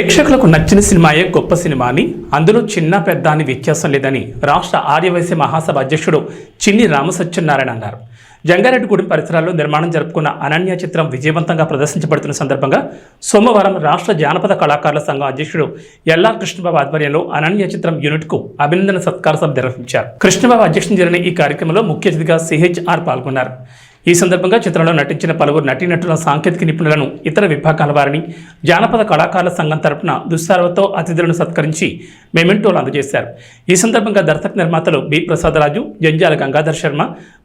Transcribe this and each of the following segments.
ప్రేక్షకులకు నచ్చిన సినిమాయే గొప్ప సినిమా అని, అందులో చిన్న పెద్ద అని వ్యత్యాసం లేదని రాష్ట్ర ఆర్యవైశ్య మహాసభ అధ్యక్షుడు చిన్ని రామసత్యనారాయణ అన్నారు. జంగారెడ్డిగూడెం పరిసరాల్లో నిర్మాణం జరుపుకున్న అనన్య చిత్రం విజయవంతంగా ప్రదర్శించబడుతున్న సందర్భంగా సోమవారం రాష్ట్ర జానపద కళాకారుల సంఘం అధ్యక్షుడు ఎల్ఆర్ కృష్ణబాబు ఆధ్వర్యంలో అనన్య చిత్రం యూనిట్కు అభినందన సత్కార సభ నిర్వహించారు. కృష్ణబాబు అధ్యక్షతన జరిగిన ఈ కార్యక్రమంలో ముఖ్య అతిథిగా సిహెచ్ఆర్ పాల్గొన్నారు. ఈ సందర్భంగా చిత్రంలో నటించిన పలువురు నటీనటుల సాంకేతిక నిపుణులను, ఇతర విభాగాల వారిని జానపద కళాకారుల సంఘం తరపున దుస్సారవతో అతిథులను సత్కరించి మెమెంటోలు అందజేశారు. ఈ సందర్భంగా దర్శక నిర్మాతలు బి ప్రసాదరాజు, జంజాల గంగాధర్ శర్మ,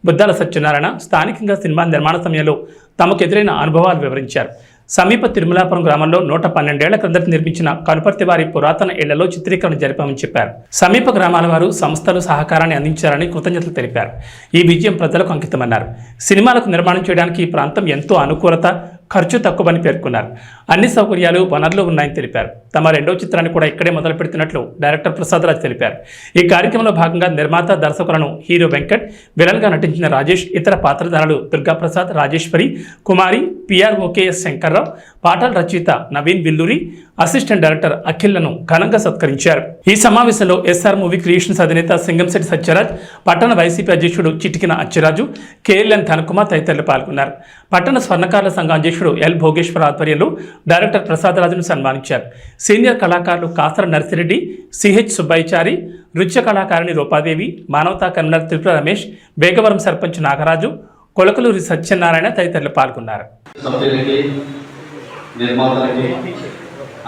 బుద్దాల సత్యనారాయణ స్థానికంగా సినిమా నిర్మాణ సమయంలో తమకు ఎదురైన అనుభవాలు వివరించారు. సమీప తిరుమలాపురం గ్రామంలో 112 ఏళ్ల క్రిందట నిర్మించిన కనుపర్తి వారి పురాతన ఇళ్లలో చిత్రీకరణ జరిపామని చెప్పారు. సమీప గ్రామాల వారు సంస్థలు సహకారాన్ని అందించారని కృతజ్ఞతలు తెలిపారు. ఈ విజయం ప్రజలకు అంకితమన్నారు. సినిమాలకు నిర్మాణం చేయడానికి ఈ ప్రాంతం ఎంతో అనుకూలత, ఖర్చు తక్కువని పేర్కొన్నారు. అన్ని సౌకర్యాలు, వనరులు ఉన్నాయని తెలిపారు. తమ రెండో చిత్రాన్ని కూడా ఇక్కడే మొదలు పెడుతున్నట్లు డైరెక్టర్ ప్రసాదరాజ్ తెలిపారు. ఈ కార్యక్రమంలో భాగంగా నిర్మాత, దర్శకులను హీరో వెంకట్, విలన్గా నటించిన రాజేష్, ఇతర పాత్రధారులు దుర్గాప్రసాద్, రాజేశ్వరి, కుమారి, పిఆర్ఓకేఎస్ శంకర్రావు, పాటల రచయిత నవీన్ విల్లూరి, అసిస్టెంట్ డైరెక్టర్ అఖిల్లను ఘనంగా సత్కరించారు. ఈ సమావేశంలో ఎస్ఆర్ మూవీ క్రియేషన్స్ అధినేత సింగంశెట్టి సత్యరాజ్, పట్టణ వైసీపీ అధ్యక్షుడు చిటికిన అచ్చిరాజు, కేఎల్ఎన్ ధనకుమార్ తదితరులు పాల్గొన్నారు. పట్టణ స్వర్ణకారుల సంఘం అధ్యక్షుడు ఎల్ భోగేశ్వర్ ఆధ్వర్యంలో డైరెక్టర్ ప్రసాదరాజును సన్మానించారు. సీనియర్ కళాకారులు కాసర నర్సిరెడ్డి, సిహెచ్ సుబ్బయ్యచారి, నృత్య కళాకారిణి రూపాదేవి, మానవతా కన్వీనర్ త్రిపుర రమేష్, బేగవరం సర్పంచ్ నాగరాజు, కొలకలూరి సత్యనారాయణ తదితరులు పాల్గొన్నారు.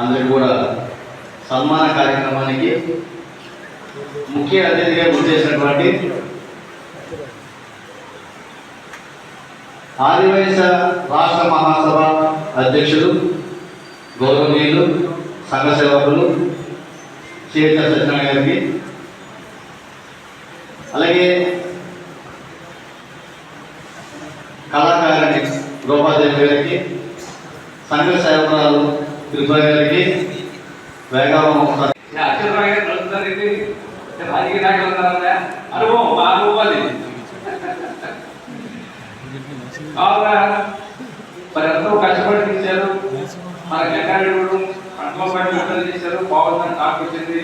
అందరికీ కూడా సన్మాన కార్యక్రమానికి ముఖ్య అతిథిగా గుర్తించినటువంటి ఆదివైశ్య రాష్ట్ర మహాసభ అధ్యక్షులు, గౌరవనీయులు, సంఘ సేవకులు సిహెచ్ఆర్ సత్యనారాయణ గారికి, అలాగే కళాకారిణి రూపాదేవి గారికి, సంఘ సేవకురాలు త్రిపుర గారికి, వేగవరం మరి ఎంతో కష్టపడి తీశారు. మన జంగారెడ్డిగూడెం పంటలు చేశారు. బాగుందని టాక్ వచ్చింది.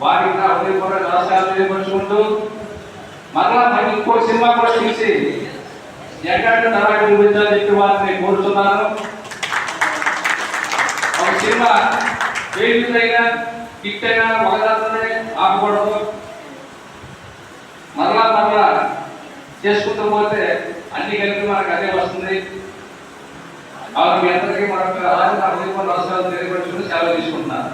వారికి హృదయపూర్వక నమస్కారాలు తెలియపరుచుకుంటూ మరలా మరి ఇంకో సినిమా కూడా తీసి జంగారెడ్డి తరాకి చూపించాలని చెప్పి వారిని కోరుతున్నాను. ఒక సినిమా ఫెయిల్యూర్ అయినా, హిట్ అయినా ఒకదాంతోనే ఆపకూడదు. మరలా చేసుకుంటూ పోతే అన్ని కలిపి మనకు అదే వస్తుంది. మీ అందరికీ మరొక నమస్కారాలు తెలియపరుచుకుని సెలవు తీసుకుంటున్నాను.